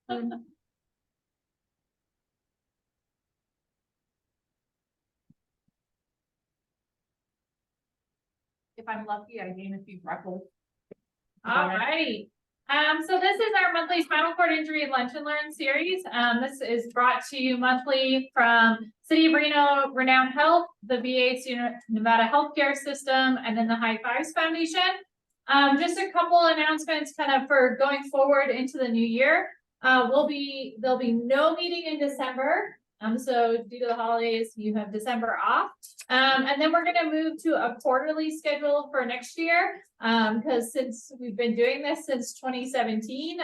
If I'm lucky, I gain a few freckles. All right. So this is our monthly spinal cord injury lunch and learn series. This is brought to you monthly from City of Reno, Renown Health, the VA Nevada Healthcare System, and then the High Fives Foundation. Just a couple announcements kind of for going forward into the new year. There'll be no meeting in December. So due to the holidays, you have December off. And then we're going to move to a quarterly schedule for next year. Because since we've been doing this since 2017,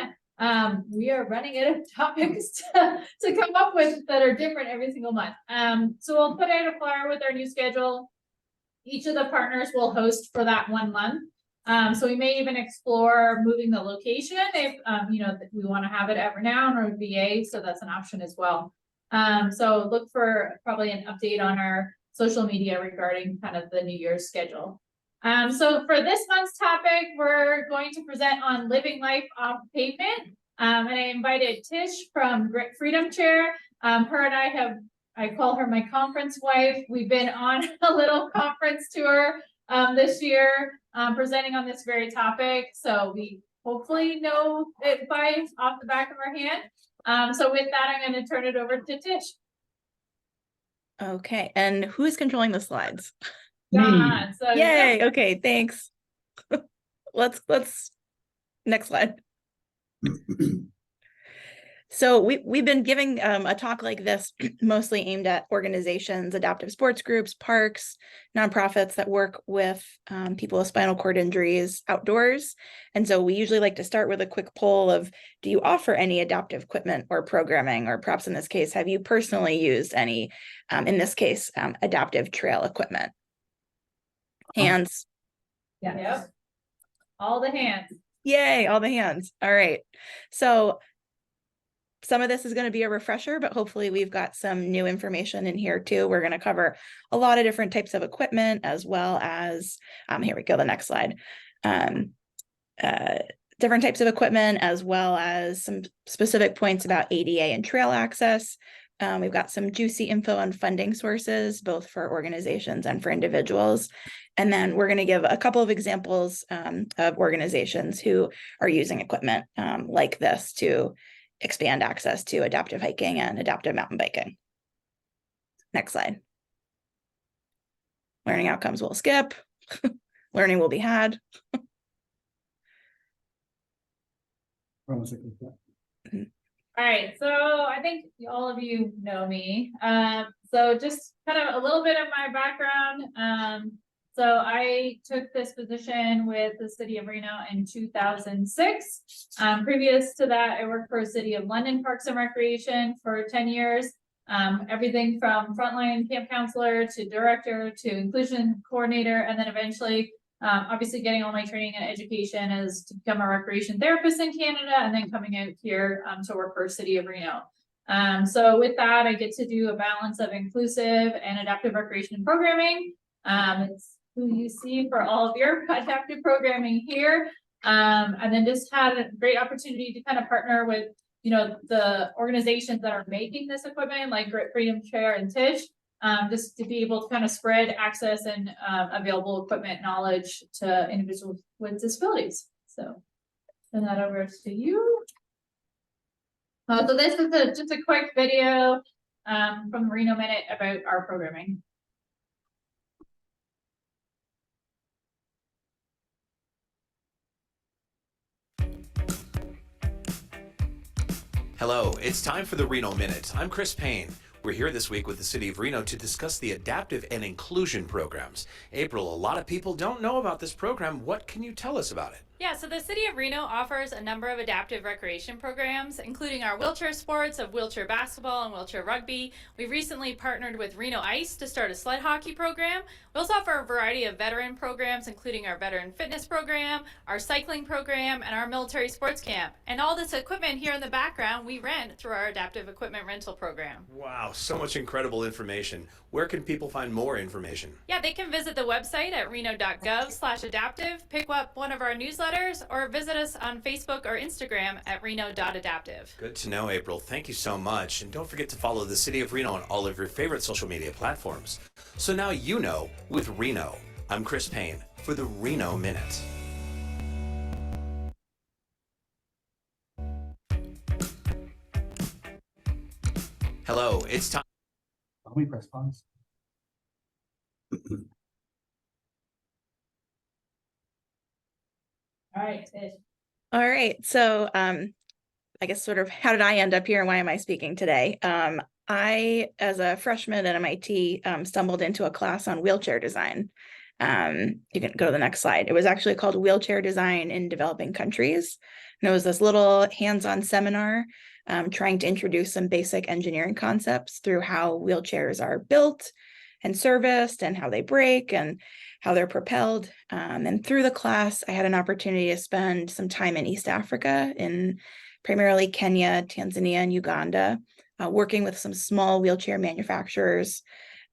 we are running out of topics to come up with that are different every single month. So we'll put out a flyer with our new schedule. Each of the partners will host for that 1 month. So we may even explore moving the location if, we want to have it at Renown or VA. So that's an option as well. So look for probably an update on our social media regarding kind of the New Year's schedule. So for this month's topic, we're going to present on living life off pavement. And I invited Tish from Grit Freedom Chair. Her and I call her my conference wife. We've been on a little conference tour this year, presenting on this very topic. So we hopefully know it by off the back of our hand. So with that, I'm going to turn it over to Tish. Okay, and who is controlling the slides? John. So yay, yeah. Okay, thanks. let's next slide. So we've been giving a talk like this mostly aimed at organizations, adaptive sports groups, parks, nonprofits that work with people with spinal cord injuries outdoors. And so we usually like to start with a quick poll of, do you offer any adaptive equipment or programming, or perhaps in this case, have you personally used any, in this case, adaptive trail equipment? Hands. Yeah. Yep. All the hands. Yay, all the hands. All right. So some of this is going to be a refresher, but hopefully we've got some new information in here too. We're going to cover a lot of different types of equipment, as well as, here we go, the next slide. Different types of equipment, as well as some specific points about ADA and trail access. We've got some juicy info on funding sources, both for organizations and for individuals. And then we're going to give a couple of examples of organizations who are using equipment like this to expand access to adaptive hiking and adaptive mountain biking. Next slide. Learning outcomes will skip. Learning will be had. All right, so I think all of you know me. So just kind of a little bit of my background. So I took this position with the City of Reno in 2006. Previous to that, I worked for City of London Parks and Recreation for 10 years. Everything from frontline camp counselor to director to inclusion coordinator, and then eventually, obviously getting all my training and education as to become a recreation therapist in Canada, and then coming out here to work for City of Reno. So with that, I get to do a balance of inclusive and adaptive recreation programming. It's who you see for all of your adaptive programming here. And then just had a great opportunity to kind of partner with, the organizations that are making this equipment, like Grit Freedom Chair and Tish, just to be able to kind of spread access and available equipment knowledge to individuals with disabilities. So send that over to you. So this is just a quick video from Reno Minute about our programming. Hello, it's time for the Reno Minute. I'm Chris Payne. We're here this week with the City of Reno to discuss the adaptive and inclusion programs. April, a lot of people don't know about this program. What can you tell us about it? Yeah, so the City of Reno offers a number of adaptive recreation programs, including our wheelchair sports of wheelchair basketball and wheelchair rugby. We recently partnered with Reno Ice to start a sled hockey program. We also offer a variety of veteran programs, including our veteran fitness program, our cycling program, and our military sports camp. And all this equipment here in the background, we rent through our adaptive equipment rental program. Wow, so much incredible information. Where can people find more information? Yeah, they can visit the website at reno.gov/adaptive, pick up one of our newsletters, newsletters or visit us on Facebook or Instagram at reno.adaptive. Good to know, April. Thank you so much. And don't forget to follow the City of Reno on all of your favorite social media platforms. So now you know with Reno. I'm Chris Payne for the Reno Minute. Hello, it's time. Let me press pause. All right, Tish. All right, so I guess sort of how did I end up here and why am I speaking today? I, as a freshman at MIT, stumbled into a class on wheelchair design. You can go to the next slide. It was actually called Wheelchair Design in Developing Countries. And it was this little hands-on seminar trying to introduce some basic engineering concepts through how wheelchairs are built and serviced and how they break and how they're propelled. And through the class, I had an opportunity to spend some time in East Africa, in primarily Kenya, Tanzania, and Uganda, working with some small wheelchair manufacturers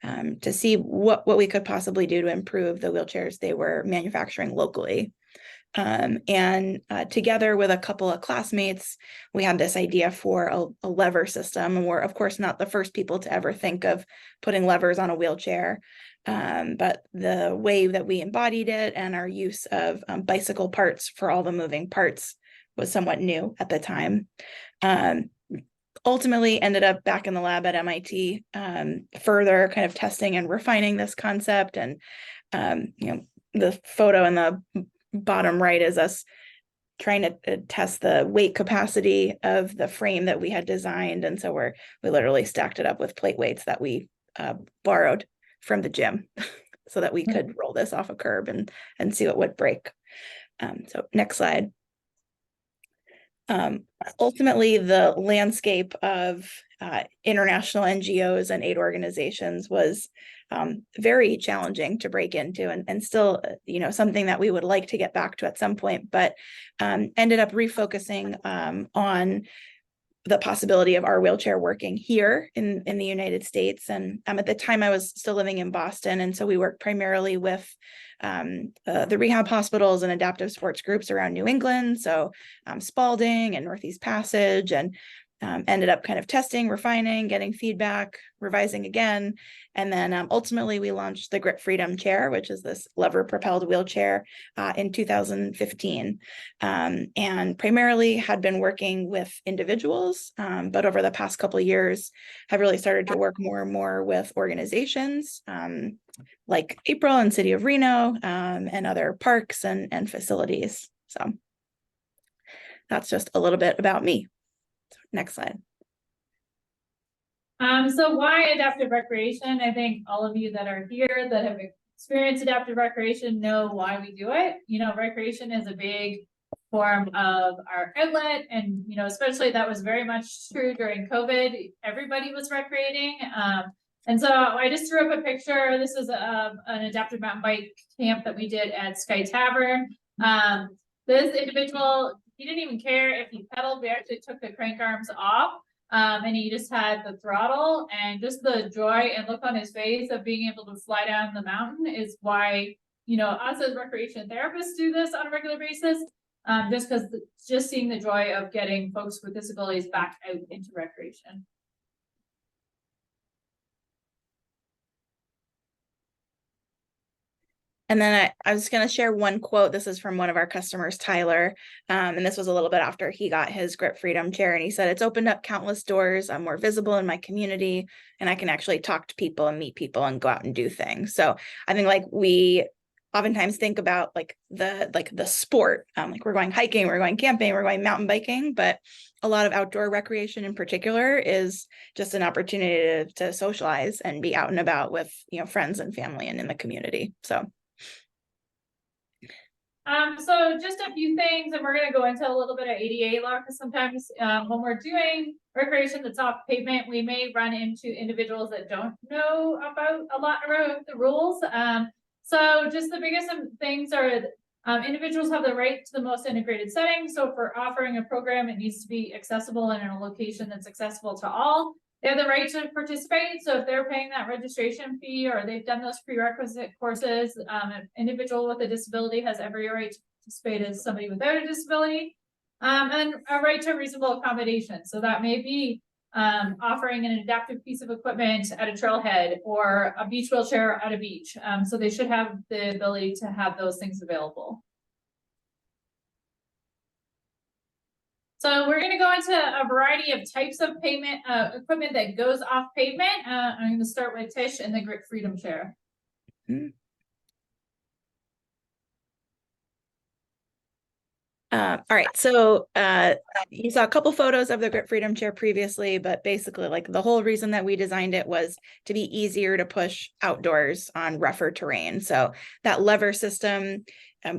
to see what we could possibly do to improve the wheelchairs they were manufacturing locally. And together with a couple of classmates, we had this idea for a lever system. And we're, of course, not the first people to ever think of putting levers on a wheelchair. But the way that we embodied it and our use of bicycle parts for all the moving parts was somewhat new at the time. Ultimately ended up back in the lab at MIT, further kind of testing and refining this concept. And the photo in the bottom right is us trying to test the weight capacity of the frame that we had designed. And so we literally stacked it up with plate weights that we borrowed from the gym so that we could roll this off a curb and see what would break. So next slide. Ultimately, the landscape of international NGOs and aid organizations was very challenging to break into, and still, something that we would like to get back to at some point, but ended up refocusing on the possibility of our wheelchair working here in the United States. And at the time I was still living in Boston. And so we worked primarily with the rehab hospitals and adaptive sports groups around New England. So Spalding and Northeast Passage, and ended up kind of testing, refining, getting feedback, revising again. And then ultimately we launched the Grip Freedom Chair, which is this lever propelled wheelchair in 2015. And primarily had been working with individuals, but over the past couple of years have really started to work more and more with organizations like April and City of Reno, and other parks and facilities. So that's just a little bit about me. Next slide. So why adaptive recreation? I think all of you that are here that have experienced adaptive recreation know why we do it. Recreation is a big form of our outlet, and especially that was very much true during COVID. Everybody was recreating. And so I just threw up a picture. This is an adaptive mountain bike camp that we did at Sky Tavern. This individual, he didn't even care if he pedaled. We actually took the crank arms off, and he just had the throttle, and just the joy and look on his face of being able to fly down the mountain is why, us as recreation therapists do this on a regular basis. Just because just seeing the joy of getting folks with disabilities back out into recreation. And then I was going to share one quote. This is from one of our customers, Tyler. And this was a little bit after he got his Grip Freedom Chair. And he said, "It's opened up countless doors. I'm more visible in my community, and I can actually talk to people and meet people and go out and do things." So I think we oftentimes think about the sport, like we're going hiking, we're going camping, we're going mountain biking, but a lot of outdoor recreation in particular is just an opportunity to socialize and be out and about with, friends and family and in the community. So just a few things, and we're going to go into a little bit of ADA law, because sometimes when we're doing recreation that's off pavement, we may run into individuals that don't know about a lot around the rules. So just the biggest things are individuals have the right to the most integrated setting. So for offering a program, it needs to be accessible and in a location that's accessible to all. They have the right to participate. So if they're paying that registration fee or they've done those prerequisite courses, an individual with a disability has every right to participate as somebody without a disability. And a right to reasonable accommodation. So that may be offering an adaptive piece of equipment at a trailhead or a beach wheelchair at a beach. So they should have the ability to have those things available. So we're going to go into a variety of types of pavement equipment that goes off pavement. I'm going to start with Tish and the Grit Freedom Chair. All right, so you saw a couple photos of the Grit Freedom Chair previously, but basically like the whole reason that we designed it was to be easier to push outdoors on rougher terrain. So that lever system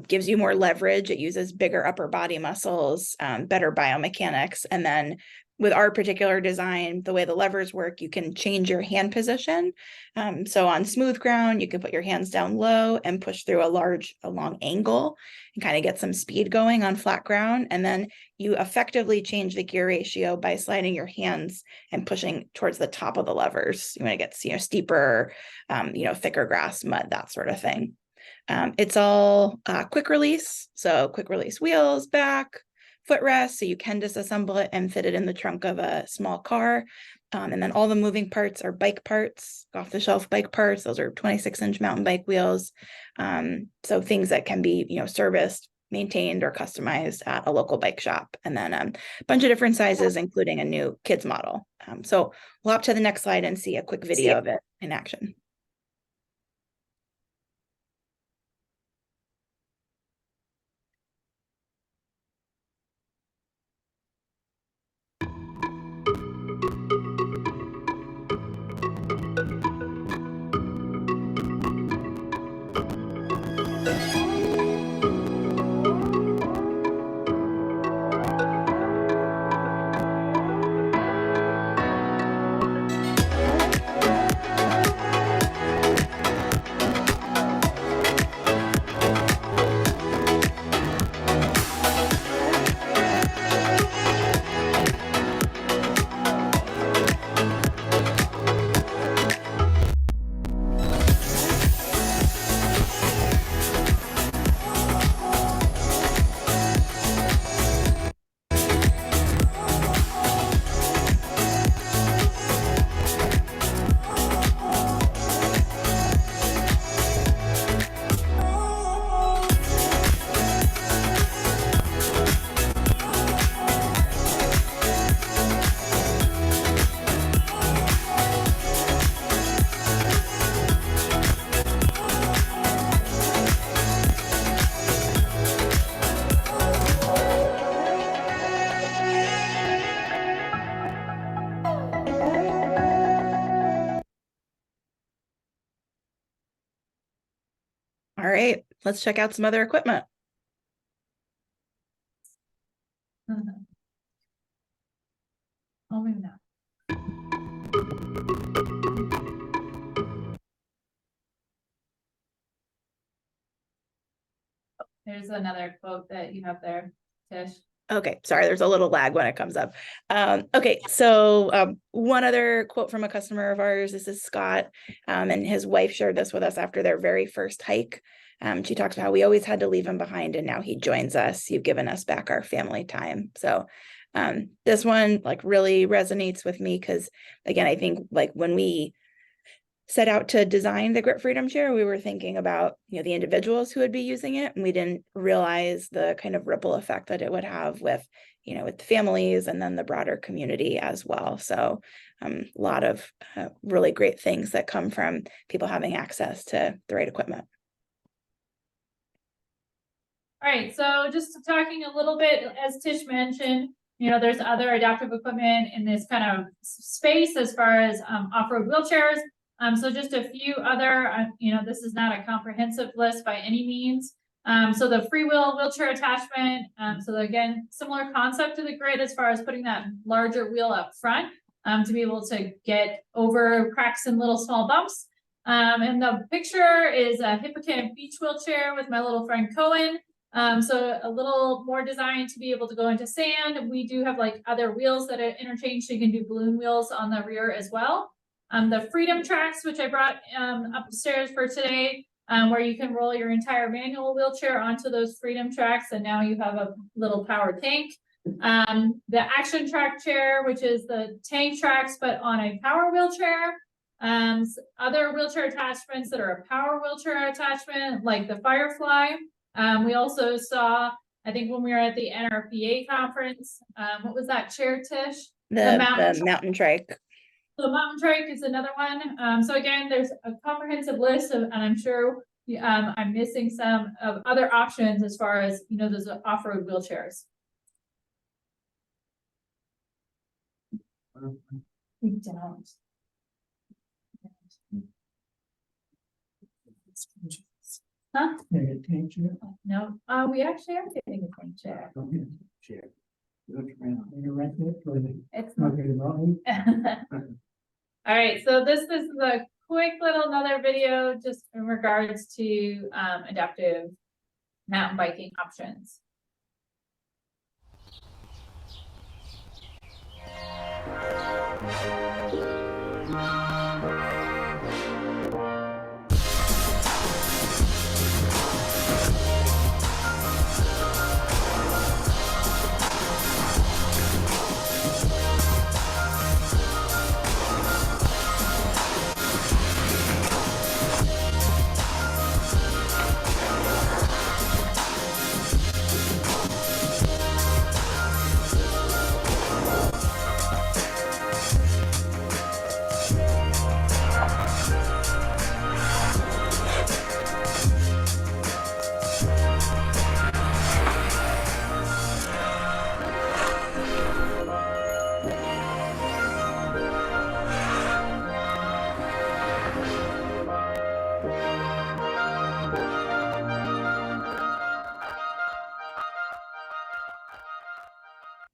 gives you more leverage. It uses bigger upper body muscles, better biomechanics. And then with our particular design, the way the levers work, you can change your hand position. So on smooth ground, you can put your hands down low and push through a long angle and kind of get some speed going on flat ground. And then you effectively change the gear ratio by sliding your hands and pushing towards the top of the levers. You want to get, steeper, thicker grass, mud, that sort of thing. It's all quick release. So quick release wheels, back, footrest, so you can disassemble it and fit it in the trunk of a small car. And then all the moving parts are bike parts, off-the-shelf bike parts. Those are 26-inch mountain bike wheels. So things that can be, serviced, maintained, or customized at a local bike shop. And then a bunch of different sizes, including a new kids model. So we'll hop to the next slide and see a quick video of it in action. All right, let's check out some other equipment. Oh, maybe not. There's another quote that you have there, Tish. Okay, sorry, there's a little lag when it comes up. Okay, so one other quote from a customer of ours, this is Scott, and his wife shared this with us after their very first hike. She talks about how we always had to leave him behind and now he joins us. You've given us back our family time. So this one like really resonates with me because again, I think like when we set out to design the Grit Freedom Chair, we were thinking about, the individuals who would be using it, and we didn't realize the kind of ripple effect that it would have with, with families and then the broader community as well. So a lot of really great things that come from people having access to the right equipment. All right, so just talking a little bit, as Tish mentioned, there's other adaptive equipment in this kind of space as far as off-road wheelchairs. So just a few other, this is not a comprehensive list by any means. So the freewheel wheelchair attachment. So again, similar concept to the Grit as far as putting that larger wheel up front to be able to get over cracks and little small bumps. And the picture is a Hippocamp beach wheelchair with my little friend Cohen. So a little more designed to be able to go into sand. We do have like other wheels that are interchanged, so you can do balloon wheels on the rear as well. The Freedom Tracks, which I brought upstairs for today, where you can roll your entire manual wheelchair onto those freedom tracks, and now you have a little power tank. The action track chair, which is the tank tracks, but on a power wheelchair. Other wheelchair attachments that are a power wheelchair attachment, like the Firefly. We also saw, I think when we were at the NRPA conference, what was that chair, Tish? The mountain trike. The mountain trike is another one. So again, there's a comprehensive list of, and I'm sure I'm missing some of other options as far as, you know, those off-road wheelchairs. We don't. Huh? No, we actually are getting a tank chair. It's not. All right, so this is a quick little another video just in regards to adaptive mountain biking options.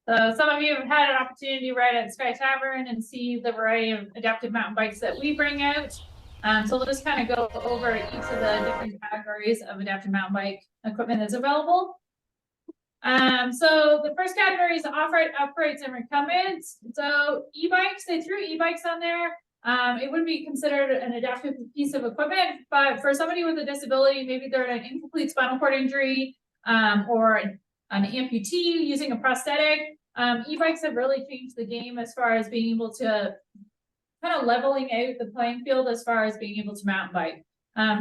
So some of you have had an opportunity to ride at Sky Tavern and see the variety of adaptive mountain bikes that we bring out. So we'll just kind of go over each of the different categories of adaptive mountain bike equipment that's available. So the first category is off-road upgrades and recumbents. So e-bikes, they threw e-bikes on there. It wouldn't be considered an adaptive piece of equipment, but for somebody with a disability, maybe they're an incomplete spinal cord injury, or an amputee using a prosthetic. E-bikes have really changed the game as far as being able to kind of leveling out the playing field as far as being able to mountain bike.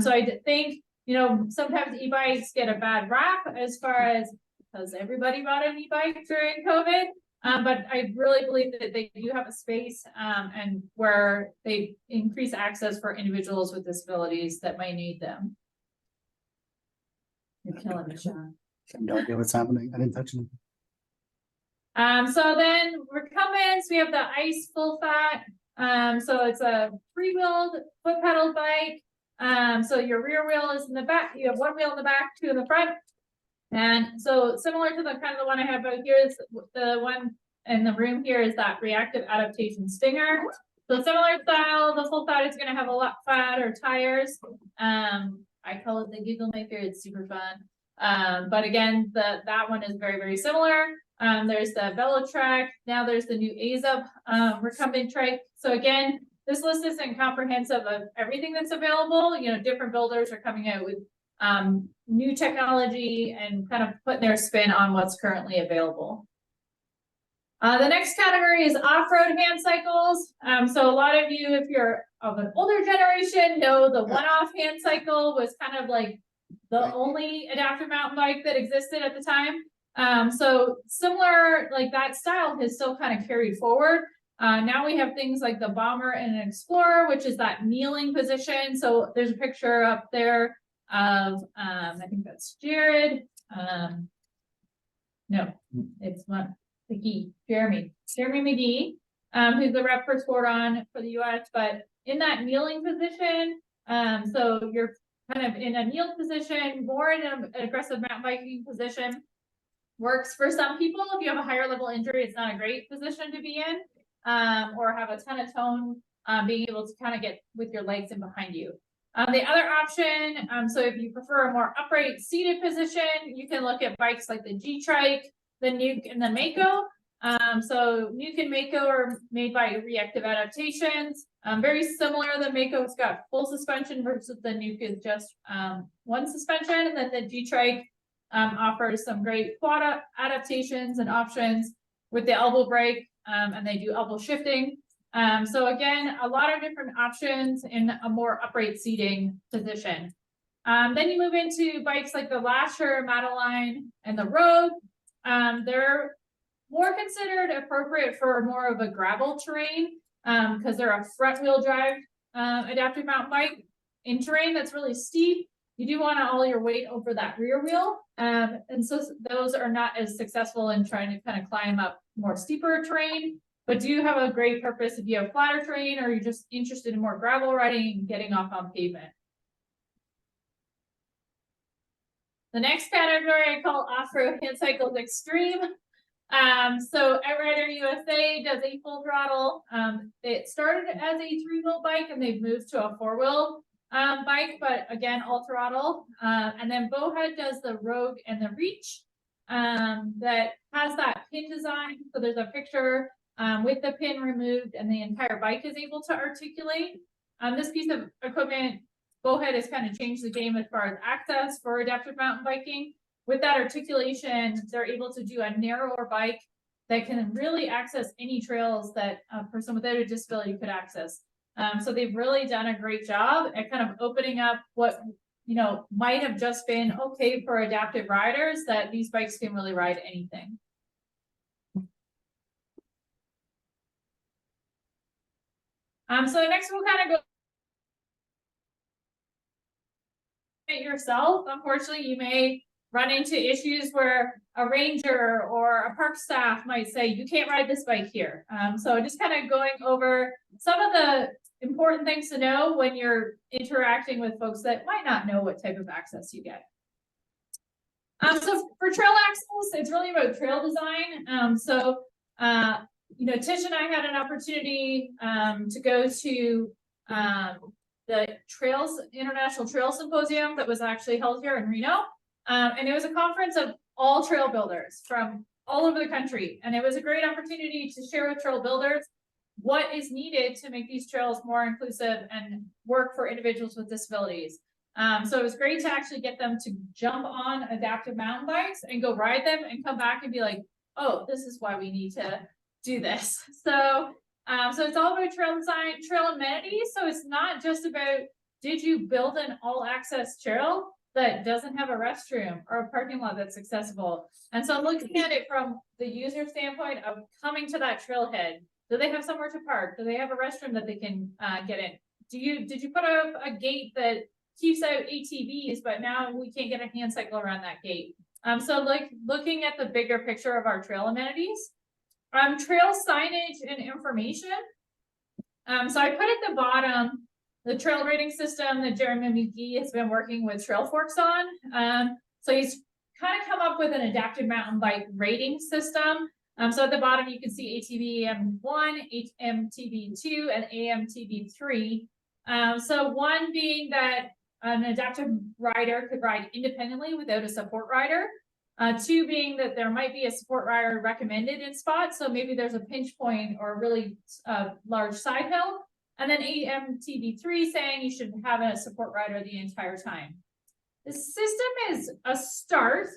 So I think, you know, sometimes e-bikes get a bad rap as far as because everybody bought an e-bike during COVID. But I really believe that they do have a space and where they increase access for individuals with disabilities that might need them. You're killing me, Sean. I have no idea what's happening. I didn't touch them. So then recumbents, we have the ice full fat. So it's a three-wheeled foot pedal bike. So your rear wheel is in the back. You have one wheel in the back, two in the front. And so similar to the kind of the one I have out here is the one in the room here is that reactive adaptation Stinger. So similar style, the full fat is going to have a lot fatter tires. I call it the giggle maker. It's super fun. But again, that one is very, very similar. There's the VeloTrack. Now there's the new AZUP recumbent trike. So again, this list isn't comprehensive of everything that's available. You know, different builders are coming out with new technology and kind of putting their spin on what's currently available. The next category is off-road hand cycles. So a lot of you, if you're of an older generation, know the one-off hand cycle was kind of like the only adaptive mountain bike that existed at the time. So similar, like that style has still kind of carried forward. Now we have things like the Bomber and an Explorer, which is that kneeling position. So there's a picture up there of, I think that's Jared. No, it's not McGee, Jeremy McGee, who's the rep for Sport On for the US, but in that kneeling position, so you're kind of in a kneel position, more in an aggressive mountain biking position. Works for some people. If you have a higher level injury, it's not a great position to be in, or have a ton of tone, being able to kind of get with your legs in behind you. The other option, so if you prefer a more upright seated position, you can look at bikes like the G-Trike, the Nuke, and the Mako. So Nuke and Mako are made by Reactive Adaptations. Very similar, the Mako's got full suspension versus the Nuke is just one suspension, and then the G-Trike offers some great quad adaptations and options with the elbow brake, and they do elbow shifting. So again, a lot of different options in a more upright seating position. Then you move into bikes like the Lasher, Madeline, and the Rogue. They're more considered appropriate for more of a gravel terrain, because they're a front wheel drive adaptive mountain bike. In terrain that's really steep, you do want all your weight over that rear wheel. And so those are not as successful in trying to kind of climb up more steeper terrain, but do have a great purpose if you have flatter terrain or you're just interested in more gravel riding and getting off on pavement. The next category I call off-road hand cycles extreme. So Rider USA does a full throttle. It started as a 3-wheel bike and they've moved to a 4-wheel bike, but again, all throttle. And then Bowhead does the Rogue and the Reach that has that pin design. So there's a picture with the pin removed and the entire bike is able to articulate. This piece of equipment, Bowhead has kind of changed the game as far as access for adaptive mountain biking. With that articulation, they're able to do a narrower bike that can really access any trails that a person without a disability could access. So they've really done a great job at kind of opening up what, you know, might have just been okay for adaptive riders, that these bikes can really ride anything. So next we'll kind of go yourself. Unfortunately, you may run into issues where a ranger or a park staff might say, you can't ride this bike here. So just kind of going over some of the important things to know when you're interacting with folks that might not know what type of access you get. So for trail access, it's really about trail design. You know, Tish and I had an opportunity to go to the International Trail Symposium that was actually held here in Reno. And it was a conference of all trail builders from all over the country. And it was a great opportunity to share with trail builders what is needed to make these trails more inclusive and work for individuals with disabilities. So it was great to actually get them to jump on adaptive mountain bikes and go ride them and come back and be like, oh, this is why we need to do this. So it's all about trail design, trail amenities. So it's not just about, did you build an all access trail that doesn't have a restroom or a parking lot that's accessible? And so looking at it from the user standpoint of coming to that trailhead, do they have somewhere to park? Do they have a restroom that they can get in? Did you put up a gate that keeps out ATVs, but now we can't get a hand cycle around that gate? So like looking at the bigger picture of our trail amenities, trail signage and information. So I put at the bottom the trail rating system that Jeremy McGee has been working with Trailforks on. So he's kind of come up with an adaptive mountain bike rating system. So at the bottom, you can see ATV M1, AMTB2, and AMTB3. So 1 being that an adaptive rider could ride independently without a support rider. 2 being that there might be a support rider recommended in spots. So maybe there's a pinch point or a really large side hill. And then AMTB3 saying you should have a support rider the entire time. The system is a start.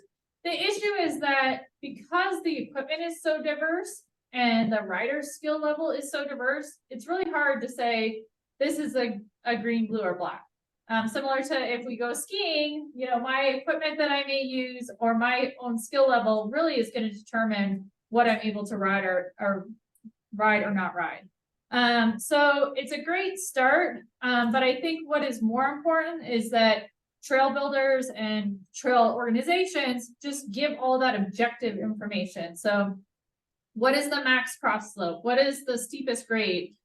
The issue is that because the equipment is so diverse and the rider's skill level is so diverse, it's really hard to say this is a green, blue, or black. Similar to if we go skiing, you know, my equipment that I may use or my own skill level really is going to determine what I'm able to ride or not ride. So it's a great start, but I think what is more important is that trail builders and trail organizations just give all that objective information. So what is the max cross slope? What is the steepest grade?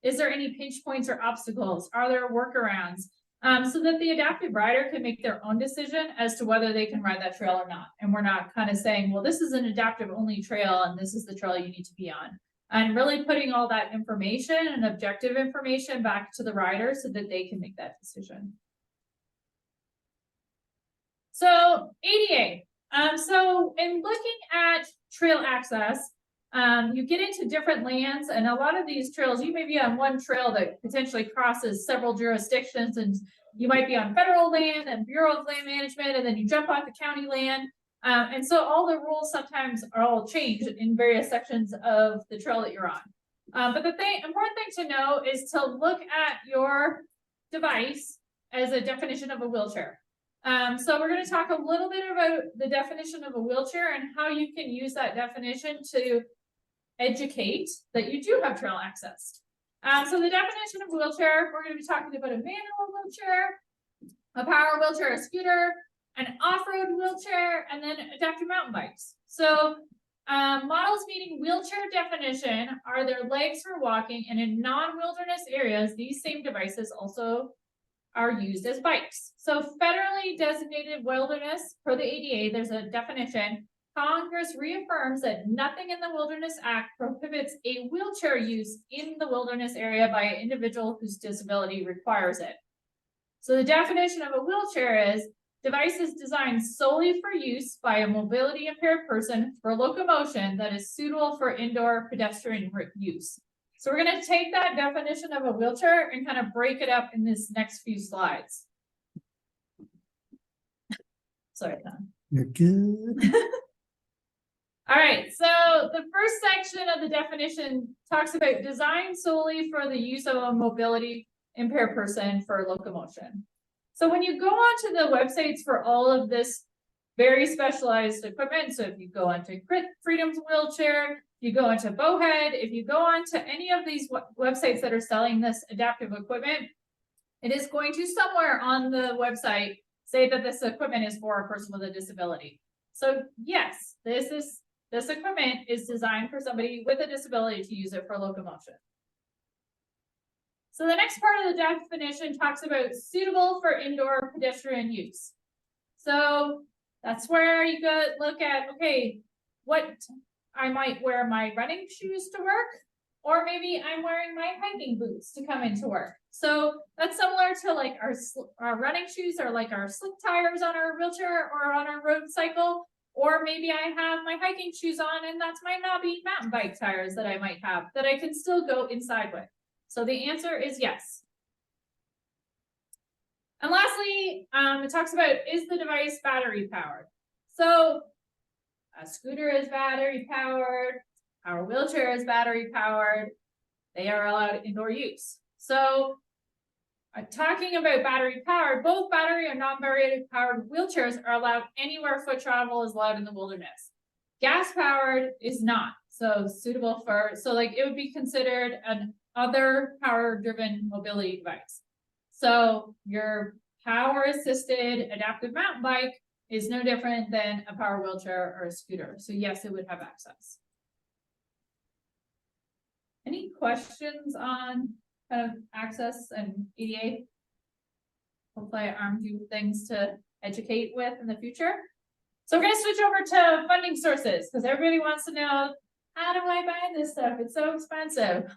Is there any pinch points or obstacles? Are there workarounds? So that the adaptive rider can make their own decision as to whether they can ride that trail or not. And we're not kind of saying, well, this is an adaptive only trail and this is the trail you need to be on. And really putting all that information and objective information back to the rider so that they can make that decision. So ADA. So in looking at trail access, you get into different lands, and a lot of these trails, you may be on one trail that potentially crosses several jurisdictions, and you might be on federal land and Bureau of Land Management, and then you jump onto county land. And so all the rules sometimes are all changed in various sections of the trail that you're on. But the important thing to know is to look at your device as a definition of a wheelchair. So we're going to talk a little bit about the definition of a wheelchair and how you can use that definition to educate that you do have trail access. So the definition of wheelchair, we're going to be talking about a manual wheelchair, a power wheelchair, a scooter, an off-road wheelchair, and then adaptive mountain bikes. So models meeting wheelchair definition are their legs for walking, and in non-wilderness areas, these same devices also are used as bikes. So federally designated wilderness, per the ADA, there's a definition. Congress reaffirms that nothing in the Wilderness Act prohibits a wheelchair use in the wilderness area by an individual whose disability requires it. So the definition of a wheelchair is devices designed solely for use by a mobility impaired person for locomotion that is suitable for indoor pedestrian use. So we're going to take that definition of a wheelchair and kind of break it up in this next few slides. Sorry, Tom. You're good. All right, so the first section of the definition talks about design solely for the use of a mobility impaired person for locomotion. So when you go onto the websites for all of this very specialized equipment, so if you go onto Freedom's Wheelchair, if you go onto Bowhead, if you go onto any of these websites that are selling this adaptive equipment, it is going to somewhere on the website say that this equipment is for a person with a disability. So yes, this equipment is designed for somebody with a disability to use it for locomotion. So the next part of the definition talks about suitable for indoor pedestrian use. So that's where you go look at, okay, what I might wear my running shoes to work, or maybe I'm wearing my hiking boots to come into work. So that's similar to like our running shoes are like our slick tires on our wheelchair or on our road cycle. Or maybe I have my hiking shoes on and that's my knobby mountain bike tires that I might have that I can still go inside with. So the answer is yes. And lastly, it talks about, is the device battery powered? So a scooter is battery powered, our wheelchair is battery powered. They are allowed indoor use. So talking about battery powered, both battery and non-battery powered wheelchairs are allowed anywhere foot travel is allowed in the wilderness. Gas powered is not. So suitable for, so like it would be considered an other power driven mobility device. So your power assisted adaptive mountain bike is no different than a power wheelchair or a scooter. So yes, it would have access. Any questions on kind of access and ADA? Hopefully I armed you with things to educate with in the future. So we're going to switch over to funding sources because everybody wants to know, how do I buy this stuff? It's so expensive.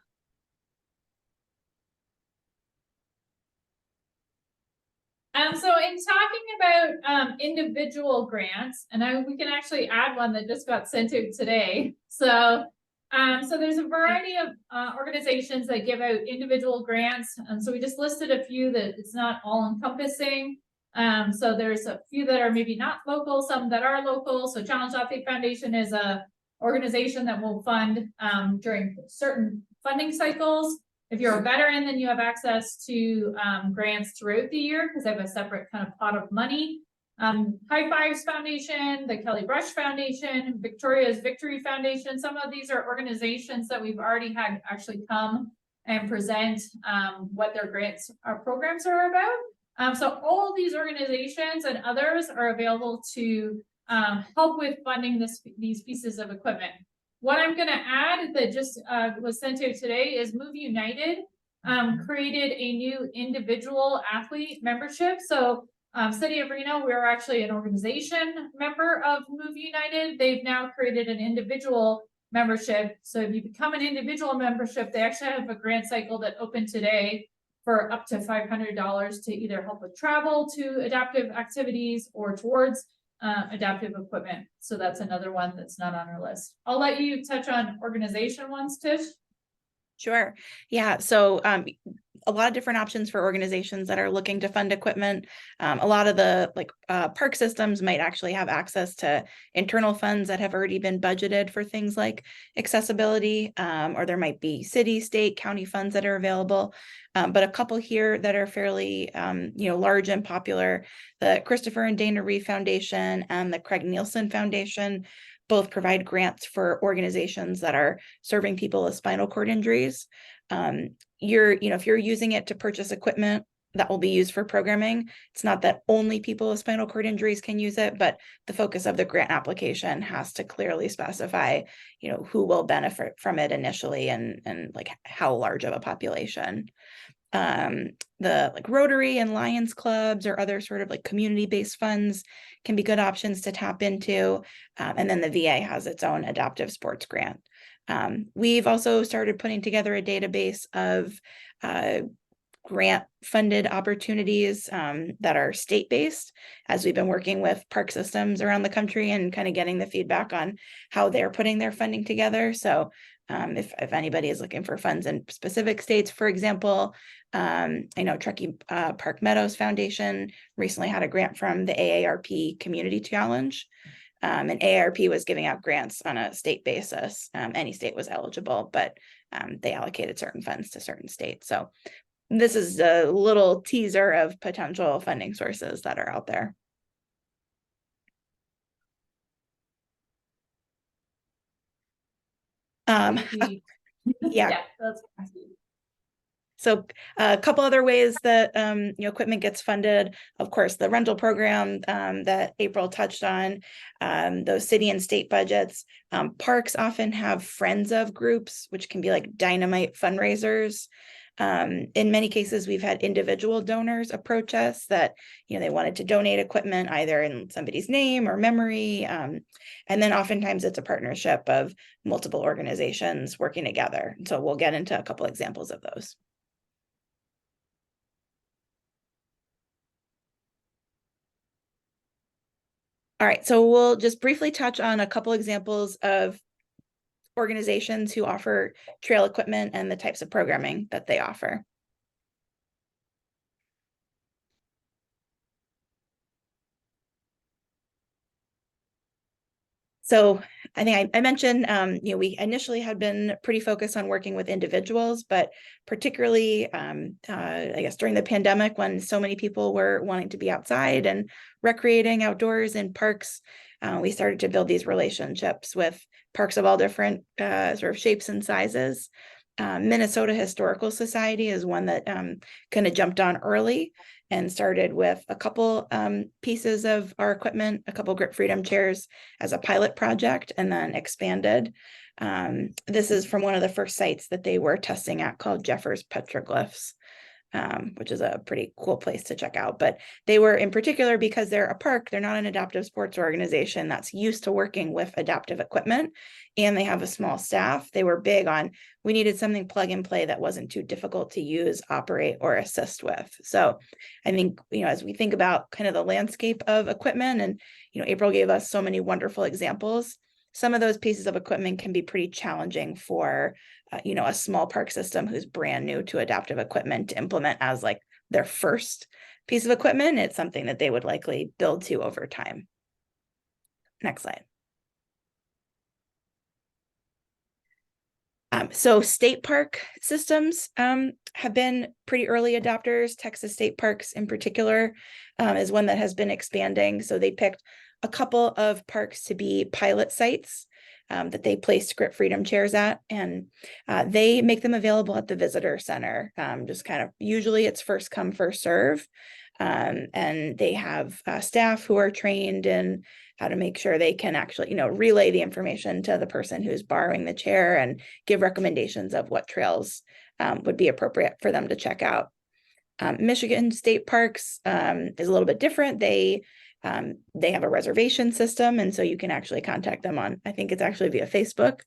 So in talking about individual grants, and we can actually add one that just got sent out today. So there's a variety of organizations that give out individual grants. And so we just listed a few that it's not all encompassing. So there's a few that are maybe not local, some that are local. So Challenge Athlete Foundation is a organization that will fund during certain funding cycles. If you're a veteran, then you have access to grants throughout the year because they have a separate kind of pot of money. High Fives Foundation, the Kelly Brush Foundation, Victoria's Victory Foundation. Some of these are organizations that we've already had actually come and present what their grants or programs are about. So all of these organizations and others are available to help with funding these pieces of equipment. What I'm going to add that just was sent out today is Move United created a new individual athlete membership. So City of Reno, we're actually an organization member of Move United. They've now created an individual membership. So if you become an individual membership, they actually have a grant cycle that opened today for up to $500 to either help with travel to adaptive activities or towards adaptive equipment. So that's another one that's not on our list. I'll let you touch on organization ones, Tish. Sure. Yeah. So a lot of different options for organizations that are looking to fund equipment. A lot of the park systems might actually have access to internal funds that have already been budgeted for things like accessibility, or there might be city, state, county funds that are available. But a couple here that are fairly large and popular, the Christopher and Dana Reeve Foundation and the Craig Nielsen Foundation both provide grants for organizations that are serving people with spinal cord injuries. If you're using it to purchase equipment that will be used for programming, it's not that only people with spinal cord injuries can use it, but the focus of the grant application has to clearly specify, who will benefit from it initially and like how large of a population. The Rotary and Lions clubs or other sort of community-based funds can be good options to tap into. And then the VA has its own adaptive sports grant. We've also started putting together a database of grant funded opportunities that are state-based, as we've been working with park systems around the country and kind of getting the feedback on how they're putting their funding together. So if anybody is looking for funds in specific states, for example, I know Truckee Park Meadows Foundation recently had a grant from the AARP Community Challenge. And AARP was giving out grants on a state basis. Any state was eligible, but they allocated certain funds to certain states. So this is a little teaser of potential funding sources that are out there. Yeah. That's So a couple other ways that equipment gets funded. Of course, the rental program that April touched on, those city and state budgets. Parks often have friends of groups, which can be like dynamite fundraisers. In many cases, we've had individual donors approach us that they wanted to donate equipment either in somebody's name or memory. And then oftentimes it's a partnership of multiple organizations working together. So we'll get into a couple examples of those. All right, so we'll just briefly touch on a couple examples of organizations who offer trail equipment and the types of programming that they offer. So I think I mentioned, we initially had been pretty focused on working with individuals, but particularly, I guess during the pandemic when so many people were wanting to be outside and recreating outdoors in parks, we started to build these relationships with parks of all different sort of shapes and sizes. Minnesota Historical Society is one that kind of jumped on early and started with a couple pieces of our equipment, a couple grip freedom chairs as a pilot project, and then expanded. This is from one of the first sites that they were testing at called Jeffers Petroglyphs, which is a pretty cool place to check out. But they were in particular because they're a park, they're not an adaptive sports organization that's used to working with adaptive equipment, and they have a small staff. They were big on, we needed something plug and play that wasn't too difficult to use, operate, or assist with. So I think, as we think about kind of the landscape of equipment, and, April gave us so many wonderful examples, some of those pieces of equipment can be pretty challenging for a small park system who's brand new to adaptive equipment to implement as like their first piece of equipment. It's something that they would likely build to over time. Next slide. So state park systems have been pretty early adopters. Texas State Parks in particular is one that has been expanding. So they picked a couple of parks to be pilot sites that they placed grip freedom chairs at, and they make them available at the visitor center. Just kind of usually it's first come, first serve. And they have staff who are trained in how to make sure they can actually, relay the information to the person who's borrowing the chair and give recommendations of what trails would be appropriate for them to check out. Michigan State Parks is a little bit different. They have a reservation system, and so you can actually contact them on, I think it's actually via Facebook,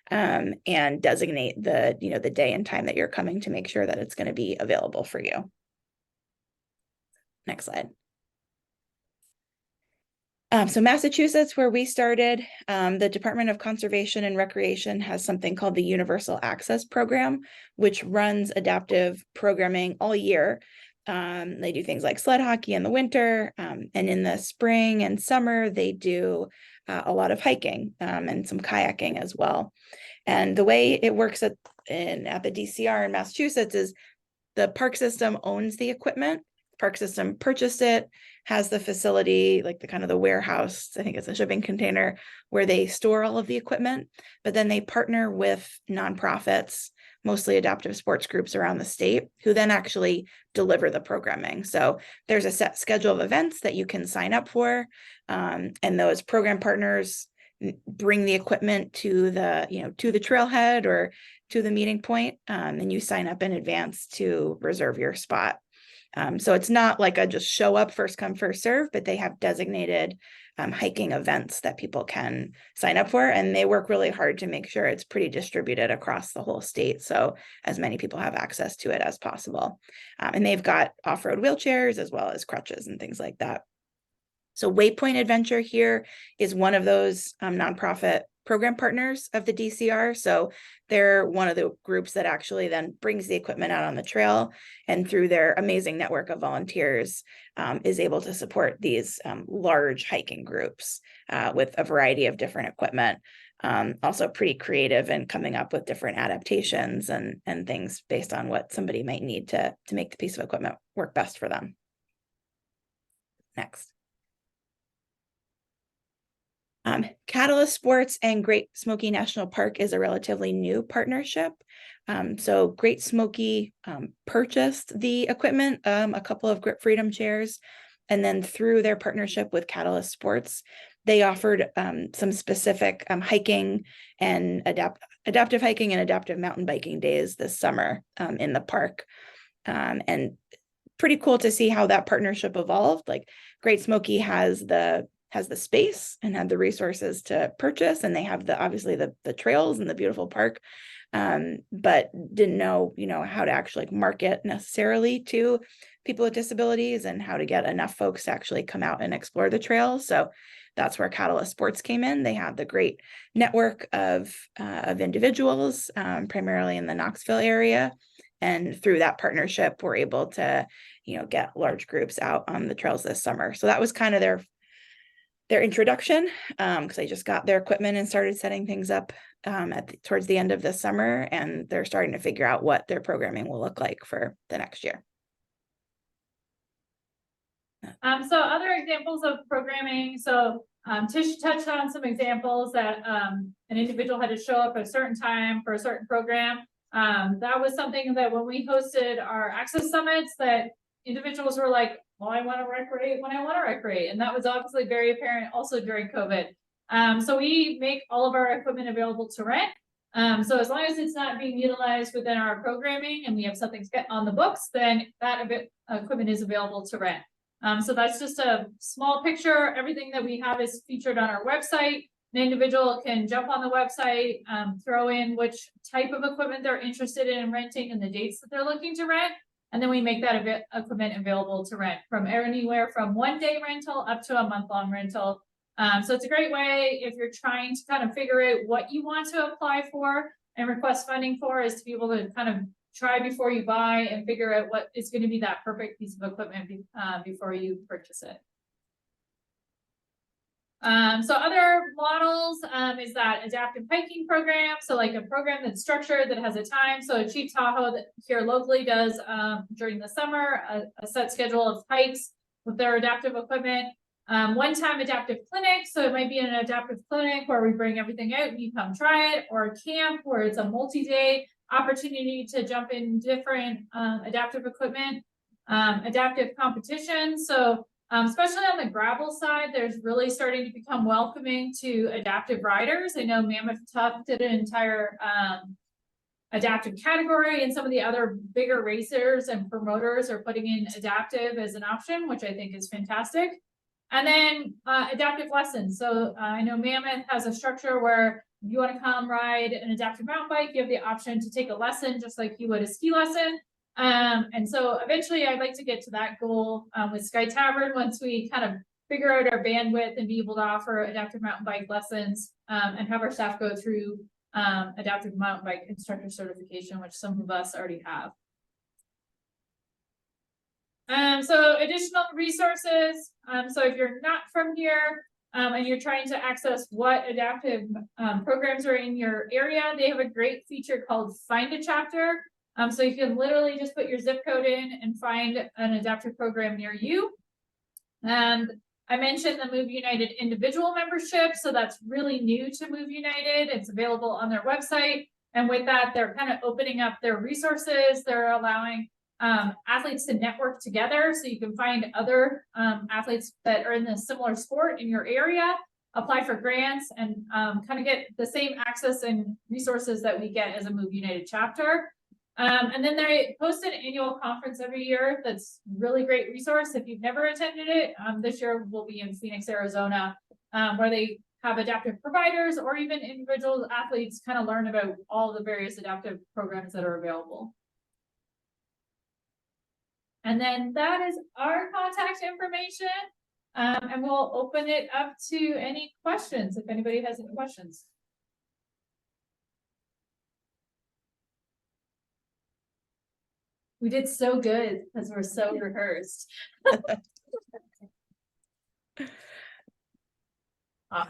and designate the day and time that you're coming to make sure that it's going to be available for you. Next slide. So Massachusetts, where we started, the Department of Conservation and Recreation has something called the Universal Access Program, which runs adaptive programming all year. They do things like sled hockey in the winter, and in the spring and summer, they do a lot of hiking and some kayaking as well. And the way it works at the DCR in Massachusetts is the park system owns the equipment. Park system purchased it, has the facility, like the kind of the warehouse, I think it's a shipping container, where they store all of the equipment, but then they partner with nonprofits, mostly adaptive sports groups around the state, who then actually deliver the programming. So there's a set schedule of events that you can sign up for, and those program partners bring the equipment to the, to the trailhead or to the meeting point, and you sign up in advance to reserve your spot. So it's not like a just show up, first come, first serve, but they have designated hiking events that people can sign up for, and they work really hard to make sure it's pretty distributed across the whole state, so as many people have access to it as possible. And they've got off-road wheelchairs as well as crutches and things like that. So Waypoint Adventure here is one of those nonprofit program partners of the DCR. So they're one of the groups that actually then brings the equipment out on the trail, and through their amazing network of volunteers is able to support these large hiking groups with a variety of different equipment. Also pretty creative and coming up with different adaptations and things based on what somebody might need to make the piece of equipment work best for them. Next. Catalyst Sports and Great Smoky National Park is a relatively new partnership. So Great Smoky purchased the equipment, a couple of Grip Freedom chairs, and then through their partnership with Catalyst Sports, they offered some specific hiking and adaptive hiking and adaptive mountain biking days this summer in the park. And pretty cool to see how that partnership evolved. Like Great Smoky has the space and had the resources to purchase, and they have obviously the trails and the beautiful park, but didn't know, how to actually market necessarily to people with disabilities and how to get enough folks to actually come out and explore the trails. So that's where Catalyst Sports came in. They have the great network of individuals, primarily in the Knoxville area. And through that partnership, we're able to, get large groups out on the trails this summer. So that was kind of their introduction, because they just got their equipment and started setting things up towards the end of the summer, and they're starting to figure out what their programming will look like for the next year. So other examples of programming. So Tish touched on some examples that an individual had to show up at a certain time for a certain program. That was something that when we hosted our access summits, that individuals were like, well, I want to recreate when I want to recreate. And that was obviously very apparent also during COVID. So we make all of our equipment available to rent. So as long as it's not being utilized within our programming and we have something on the books, then that equipment is available to rent. So that's just a small picture. Everything that we have is featured on our website. An individual can jump on the website, throw in which type of equipment they're interested in renting and the dates that they're looking to rent. And then we make that equipment available to rent from anywhere from 1 day rental up to a month-long rental. So it's a great way if you're trying to kind of figure out what you want to apply for and request funding for, is to be able to kind of try before you buy and figure out what is going to be that perfect piece of equipment before you purchase it. So other models is that adaptive hiking program. So like a program that's structured, that has a time. So Chief Tahoe that here locally does during the summer a set schedule of hikes with their adaptive equipment. One-time adaptive clinic. So it might be an adaptive clinic where we bring everything out and you come try it, or a camp where it's a multi-day opportunity to jump in different adaptive equipment. Adaptive competition. So especially on the gravel side, there's really starting to become welcoming to adaptive riders. I know Mammoth Tough did an entire adaptive category, and some of the other bigger racers and promoters are putting in adaptive as an option, which I think is fantastic. And then adaptive lessons. So I know Mammoth has a structure where if you want to come ride an adaptive mountain bike, you have the option to take a lesson just like you would a ski lesson. And so eventually I'd like to get to that goal with Sky Tavern once we kind of figure out our bandwidth and be able to offer adaptive mountain bike lessons, and have our staff go through adaptive mountain bike instructor certification, which some of us already have. So additional resources. So if you're not from here, and you're trying to access what adaptive programs are in your area, they have a great feature called Find a Chapter. So you can literally just put your zip code in and find an adaptive program near you. And I mentioned the Move United individual membership, so that's really new to Move United. It's available on their website. And with that, they're kind of opening up their resources. They're allowing athletes to network together, so you can find other athletes that are in a similar sport in your area, apply for grants, and kind of get the same access and resources that we get as a Move United chapter. And then they host an annual conference every year. That's really great resource. If you've never attended it, this year we'll be in Phoenix, Arizona, where they have adaptive providers or even individual athletes kind of learn about all the various adaptive programs that are available. And then that is our contact information. And we'll open it up to any questions if anybody has any questions. We did so good because we're so rehearsed.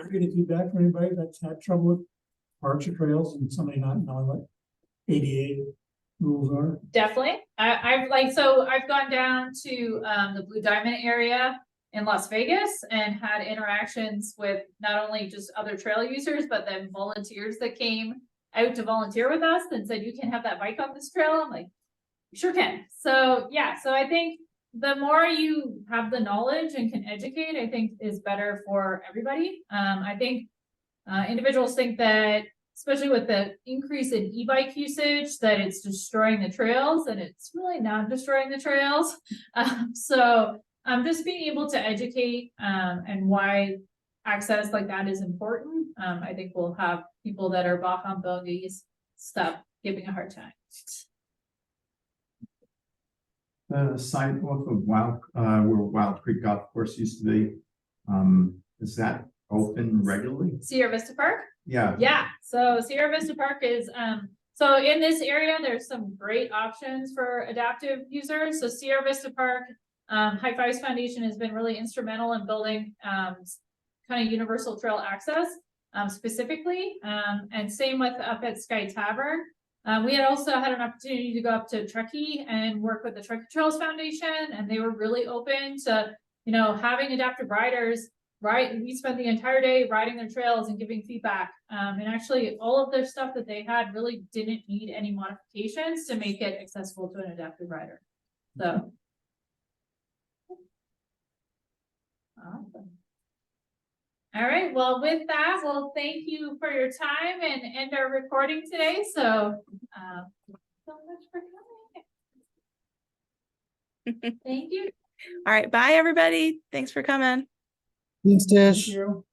Any feedback from anybody that's had trouble with parks or trails and somebody not knowing what ADA rules are? Definitely. I've gone down to the Blue Diamond area in Las Vegas and had interactions with not only just other trail users, but then volunteers that came out to volunteer with us and said, you can have that bike on this trail. I'm like, sure can. So yeah, so I think the more you have the knowledge and can educate, I think is better for everybody. I think individuals think that, especially with the increase in e-bike usage, that it's destroying the trails, and it's really not destroying the trails. So just being able to educate and why access like that is important. I think we'll have people that are Bajan bogies stop giving a hard time. The sidewalk of where Wild Creek Golf Course used to be, is that open regularly? Sierra Vista Park? Yeah. Yeah, so Sierra Vista Park is, so in this area, there's some great options for adaptive users. So Sierra Vista Park, High Fives Foundation has been really instrumental in building kind of universal trail access specifically, and same with up at Sky Tavern. We had also had an opportunity to go up to Truckee and work with the Truckee Trails Foundation, and they were really open to, you know, having adaptive riders, right? We spent the entire day riding their trails and giving feedback. And actually all of their stuff that they had really didn't need any modifications to make it accessible to an adaptive rider. So. Awesome. All right, well, with that, we'll thank you for your time and end our recording today. So, so much for coming. Thank you. All right, bye everybody. Thanks for coming. Thanks, Tish. Thank you.